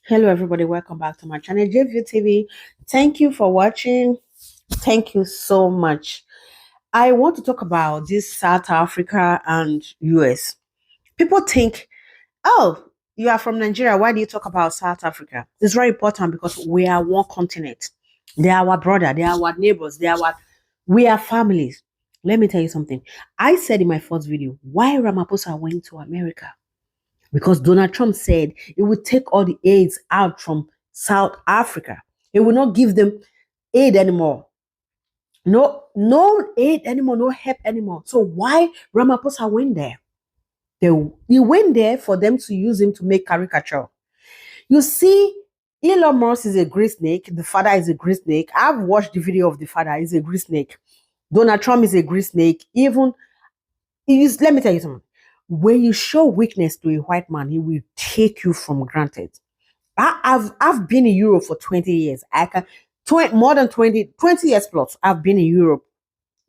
Hello everybody, welcome back to my channel JView TV. Thank you for watching. Thank you so much. I want to talk about this South Africa and US. People think, oh, you are from Nigeria, why do you talk about South Africa? It's very important because we are one continent. They are our brother, they are our neighbors, we are families. Let me tell you something. I said in my first video why Ramaphosa went to America. Because Donald Trump said it would take all the aids out from South Africa. It will not give them aid anymore. No aid anymore, no help anymore. So why Ramaphosa went there? He went there for them to use him to make caricature. You see, Elon Musk is a great snake. The father is a great snake. I've watched the video of the father. He's a great snake. Donald Trump is a great snake. Let me tell you something. When you show weakness to a white man, he will take you from granted. I've been in Europe for 20 years. More than 20 years plus. I've been in Europe.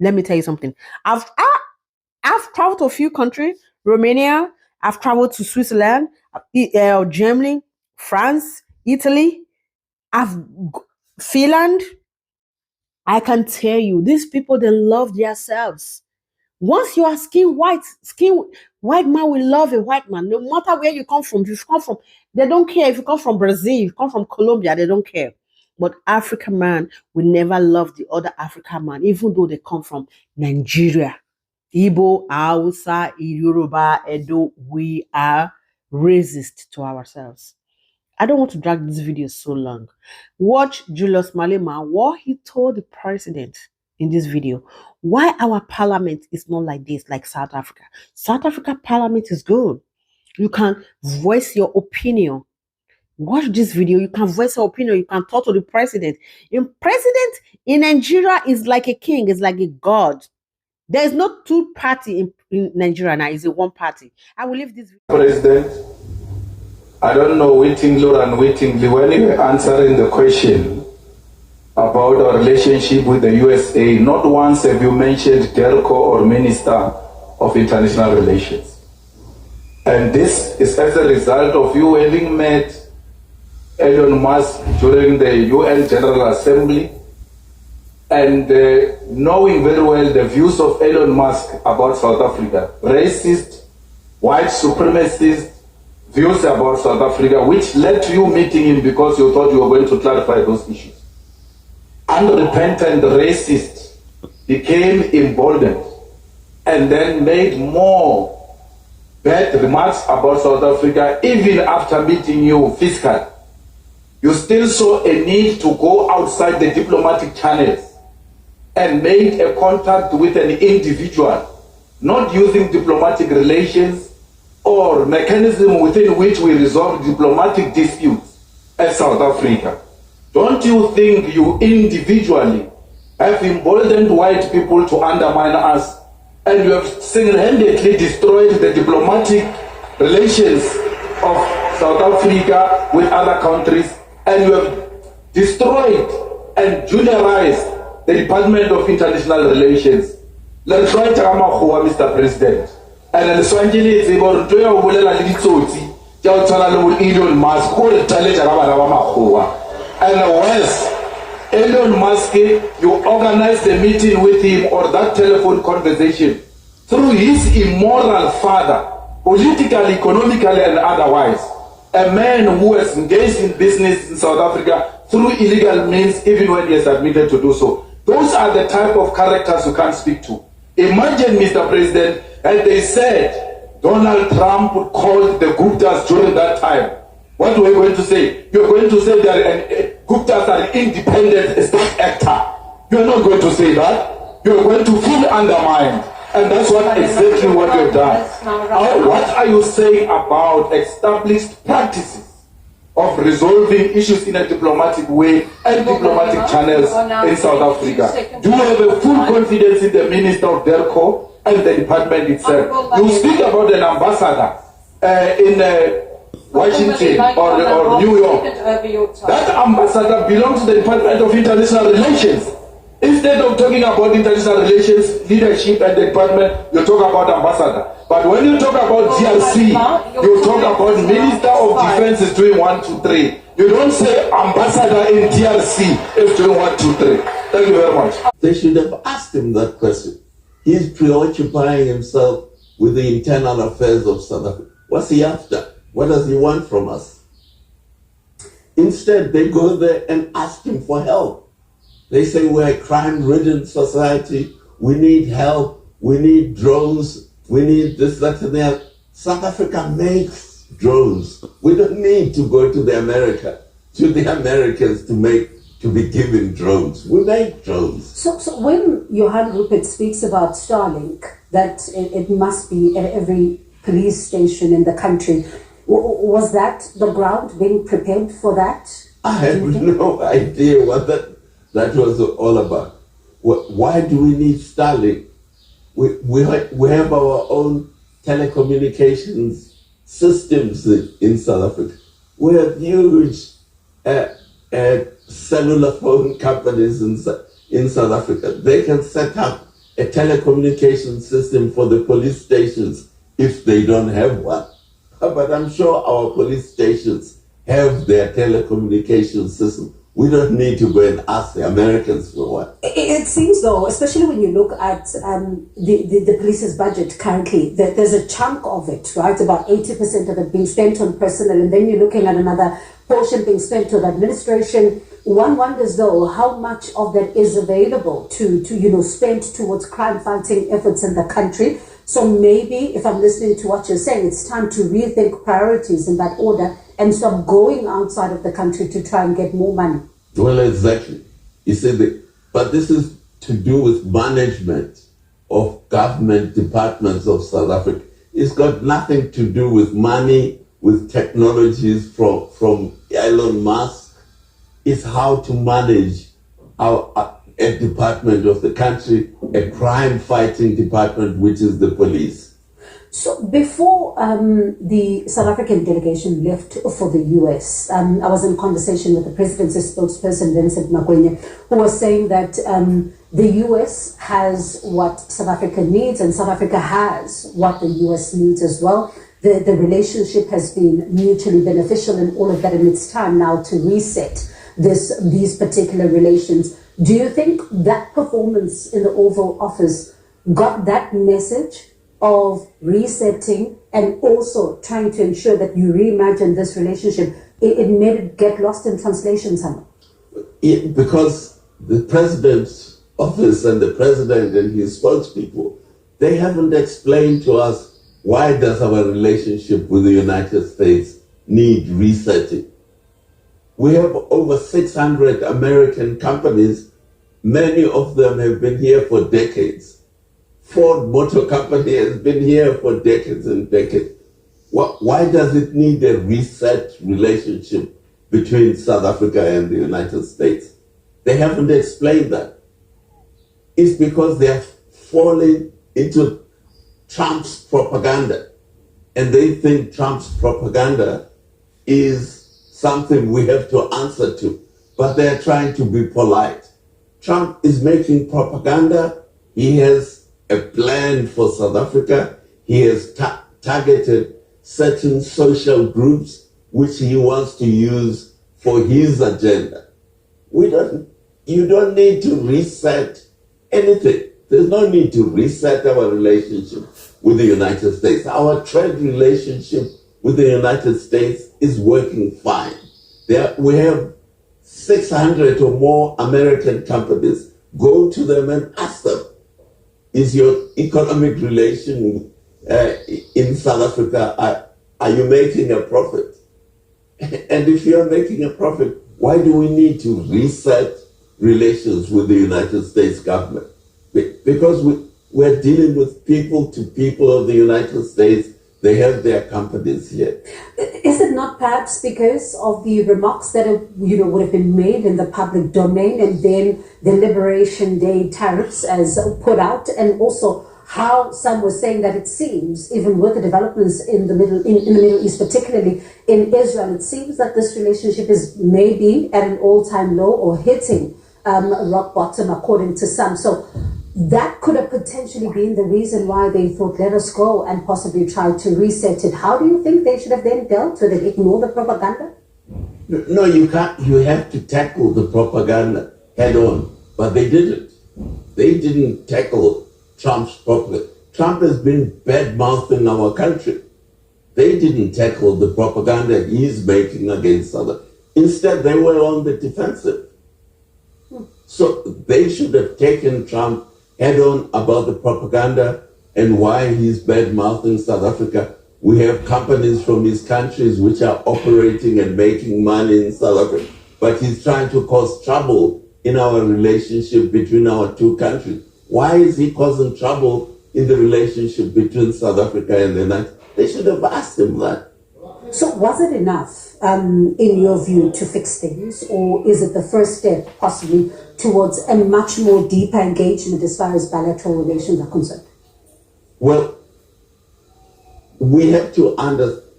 Let me tell you something. I've traveled to a few countries, Romania. I've traveled to Switzerland, Germany, France, Italy. Finland. I can tell you, these people, they love themselves. Once you are white man will love a white man, no matter where you come from. If you come from, they don't care. If you come from Brazil, if you come from Colombia, they don't care. But African man will never love the other African man, even though they come from Nigeria. Igbo, Hausa, Yoruba, Edo, we are racist to ourselves. I don't want to drag this video so long. Watch Julius malema, what he told the president in this video. Why our parliament is not like this, like South Africa. South Africa parliament is good. You can voice your opinion. Watch this video. You can voice your opinion. You can talk to the president. President in Nigeria is like a king. It's like a god. There is no two party in Nigeria now. It's a one party. I will leave this video. President, I don't know waitingly or unwittingly, when you were answering the question about our relationship with the USA, not once have you mentioned DERCO or Minister of International Relations. And this is as a result of you having met Elon Musk during the UN General Assembly and knowing very well the views of Elon Musk about South Africa, racist, white supremacist views about South Africa, which led to you meeting him because you thought you were going to clarify those issues. Unrepentant racist became emboldened and then made more bad remarks about South Africa even after meeting you physically. You still saw a need to go outside the diplomatic channels and made a contact with an individual, not using diplomatic relations or mechanism within which we resolve diplomatic disputes as South Africa. Don't you think you individually have emboldened white people to undermine us, and you have single-handedly destroyed the diplomatic relations of South Africa with other countries, and you have destroyed and juniorized the Department of International Relations? Let's try to Mr. President. And then the is able to Elon Musk, and worse, Elon Musk, you organized a meeting with him or that telephone conversation through his immoral father, politically, economically, and otherwise. A man who has engaged in business in South Africa through illegal means, even when he has admitted to do so. Those are the type of characters you can't speak to. Imagine, Mr. President, and they said Donald Trump called the Guptas during that time. What were you going to say? You're going to say that Guptas are independent state actor. You're not going to say that. You're going to fully undermine. And that's exactly what you've done. What are you saying about established practices of resolving issues in a diplomatic way and diplomatic channels in South Africa? Do you have a full confidence in the Minister of DERCO and the department itself? You speak about an ambassador in Washington or New York. That ambassador belongs to the Department of International Relations. Instead of talking about international relations, leadership, and the department, you talk about ambassador. But when you talk about DRC, you talk about Minister of Defense is doing 1, 2, 3. You don't say ambassador in DRC is doing 1, 2, 3. Thank you very much. They should have asked him that question. He's preoccupying himself with the internal affairs of South Africa. What's he after? What does he want from us? Instead, they go there and ask him for help. They say we're a crime-ridden society. We need help. We need drones. We need this, that, and that. South Africa makes drones. We don't need to go to the Americans to be given drones. We make drones. So when Johan Rupert speaks about Starlink, that it must be at every police station in the country, was that the ground being prepared for that? I have no idea what that was all about. Why do we need Starlink? We have our own telecommunications systems in South Africa. We have huge cellular phone companies in South Africa. They can set up a telecommunication system for the police stations if they don't have one. But I'm sure our police stations have their telecommunication system. We don't need to go and ask the Americans for one. It seems though, especially when you look at the police's budget currently, that there's a chunk of it, right? About 80% of it being spent on personnel, and then you're looking at another portion being spent on administration. One wonders though how much of that is available to spend towards crime fighting efforts in the country. So maybe, if I'm listening to what you're saying, it's time to rethink priorities in that order and stop going outside of the country to try and get more money. Well, exactly. You see, but this is to do with management of government departments of South Africa. It's got nothing to do with money, with technologies from Elon Musk. It's how to manage a department of the country, a crime-fighting department, which is the police. So before the South African delegation left for the US, I was in conversation with the presidency's spokesperson, Vincent Magwenya, who was saying that the US has what South Africa needs and South Africa has what the US needs as well. The relationship has been mutually beneficial and all of that, and it's time now to reset these particular relations. Do you think that performance in the Oval Office got that message of resetting and also trying to ensure that you reimagine this relationship? It made it get lost in translation somewhere? Because the president's office and the president and his spokespeople, they haven't explained to us why does our relationship with the United States need resetting. We have over 600 American companies. Many of them have been here for decades. Ford Motor Company has been here for decades and decades. Why does it need a reset relationship between South Africa and the United States? They haven't explained that. It's because they're falling into Trump's propaganda. And they think Trump's propaganda is something we have to answer to. But they're trying to be polite. Trump is making propaganda. He has a plan for South Africa. He has targeted certain social groups which he wants to use for his agenda. You don't need to reset anything. There's no need to reset our relationship with the United States. Our trade relationship with the United States is working fine. We have 600 or more American companies. Go to them and ask them, is your economic relation in South Africa, are you making a profit? And if you're making a profit, why do we need to reset relations with the United States government? Because we're dealing with people to people of the United States. They have their companies here. Is it not perhaps because of the remarks that would have been made in the public domain, and then the Liberation Day tariffs as put out, and also how some were saying that it seems, even with the developments in the Middle East, particularly in Israel, it seems that this relationship is maybe at an all-time low or hitting rock bottom, according to some. So that could have potentially been the reason why they thought, let us go and possibly try to reset it. How do you think they should have then dealt with it? Ignore the propaganda? No, you can't. You have to tackle the propaganda head on, but they didn't. They didn't tackle Trump's propaganda. Trump has been bad-mouthing our country. They didn't tackle the propaganda he's making against others. Instead, they were on the defensive. So they should have taken Trump head on about the propaganda and why he's bad-mouthing South Africa. We have companies from his countries which are operating and making money in South Africa, but he's trying to cause trouble in our relationship between our two countries. Why is he causing trouble in the relationship between South Africa and the United States? They should have asked him that. So was it enough, in your view, to fix things, or is it the first step possibly towards a much more deeper engagement as far as bilateral relations are concerned? Well, we have to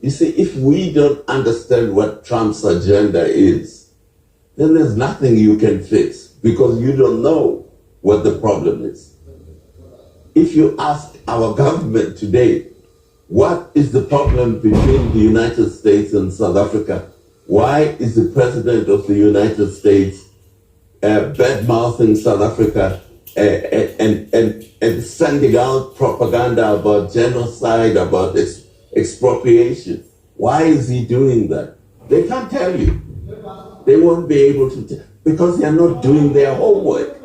you see, if we don't understand what Trump's agenda is, then there's nothing you can fix because you don't know what the problem is. If you ask our government today, what is the problem between the United States and South Africa? Why is the president of the United States bad-mouthing South Africa and sending out propaganda about genocide, about expropriation? Why is he doing that? They can't tell you. They won't be able to tell because they are not doing their homework.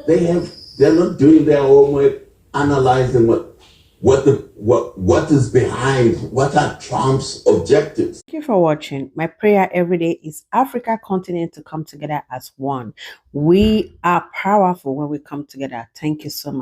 They're not doing their homework, analyzing what is behind, what are Trump's objectives. Thank you for watching. My prayer every day is Africa continent to come together as one. We are powerful when we come together. Thank you so much.